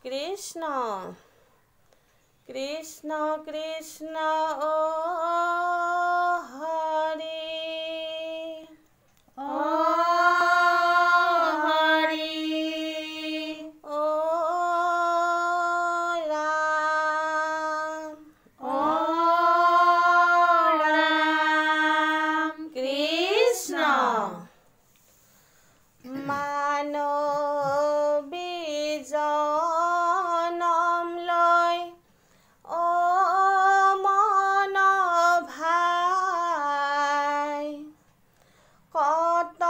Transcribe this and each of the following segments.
কৃষ্ণ কৃষ্ণ কৃষ্ণ ও হরি ও হরি ও রাম ও রাম কৃষ্ণ মানবী জনম লৈ ও মন ভাই কত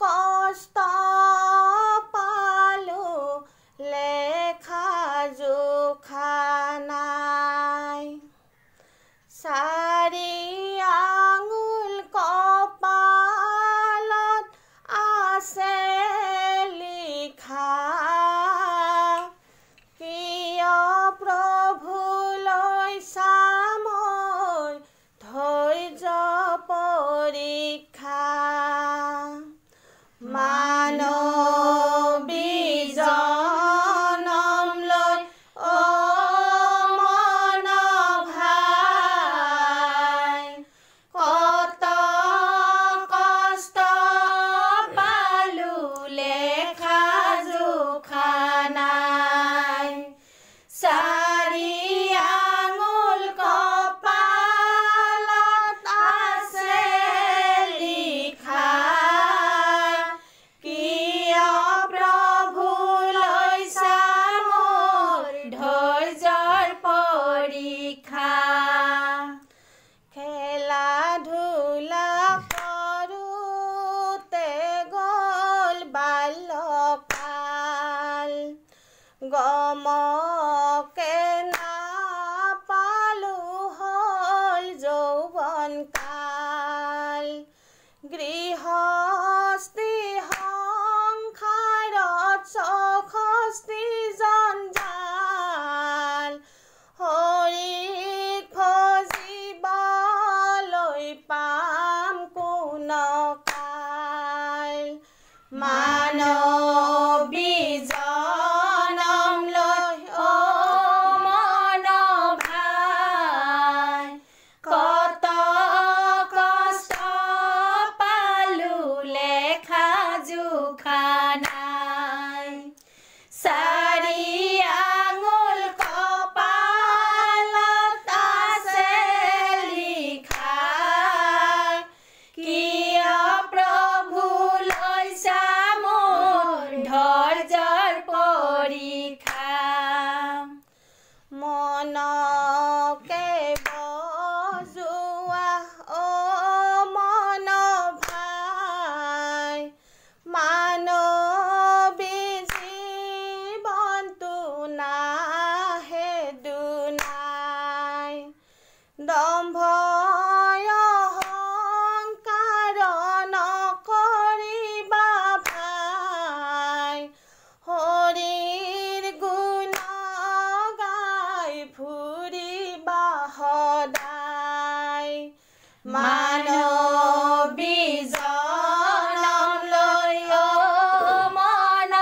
কষ্ট পালো লেখা জোখা নাই চাৰি আঙুল কপালত আছে লিখা কিয় প্ৰভুলৈ চামৰ ধৈৰ্য পৰীক্ষা মানবী জনম লৈ ও মন ভাই কত কষ্ট পালো লেখা জোখা নাই চাৰি আঙুল কপালত আছে লিখা কিয় প্ৰভুলৈ চামৰ ধৈৰ্যৰ পৰীক্ষা খেলা ধূলা কৰোঁতে গ'ল বাল্যকাল গমকে নাপালো হ'ল যৌৱনকাল গৃহস্থী সংসাৰত চৌষষ্ঠি জঞ্জাল হৰিক ভজিবলৈ পাম কোন কাল মানবী জনম লৈ ও মন ভাই কত কষ্ট পালো লেখা জোখা নাই চাৰি আঙুল কপালত আছে লিখা কিয় প্ৰভুলৈ চামৰ ধৈৰ্যৰ পৰীক্ষা মনকে বজোৱা ও মন ভাই মানবী জীৱনটো নাহে দুনাই দম্ভ অহংকাৰ নকৰিবা ভাই হৰিৰ গুণ গাই ফুৰিবা সদায় মানবী জনম লৈ ও মন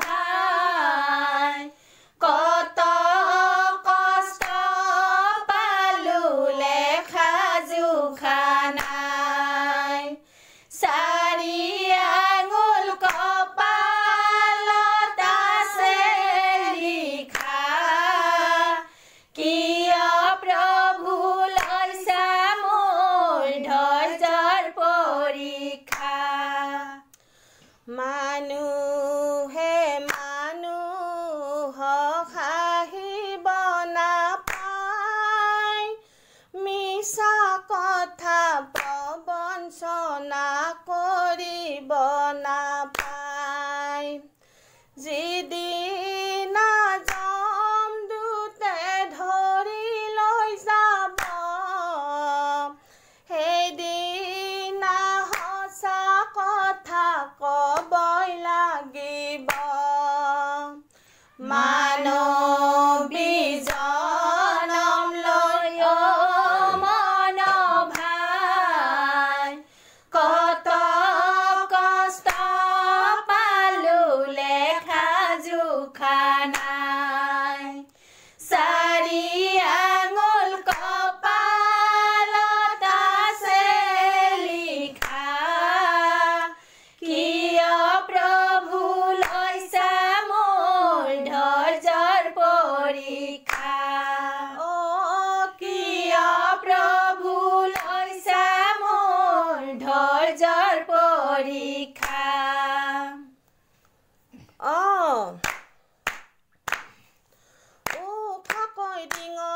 ভাই কত কষ্ট পালো লেখা জোখা নাই চাৰি আঙুল কপালত আছে লিখা কিয় প্ৰভুলৈ চামৰ ধৈৰ্যৰ পৰীক্ষা মানুহে মানুহক হাঁহিব নাপায় মিছা কথা প্ৰবঞ্চনা কৰিব নাপায় যিদিনা জমদূতে ধৰি লৈ যাব সেইদিনা সঁচা কথা ক'বই লাগিব মানবী জনম লৈ ও মন ভাই কত কষ্ট পালো লেখা জোখা নাই ও খাকই ডিঙৰ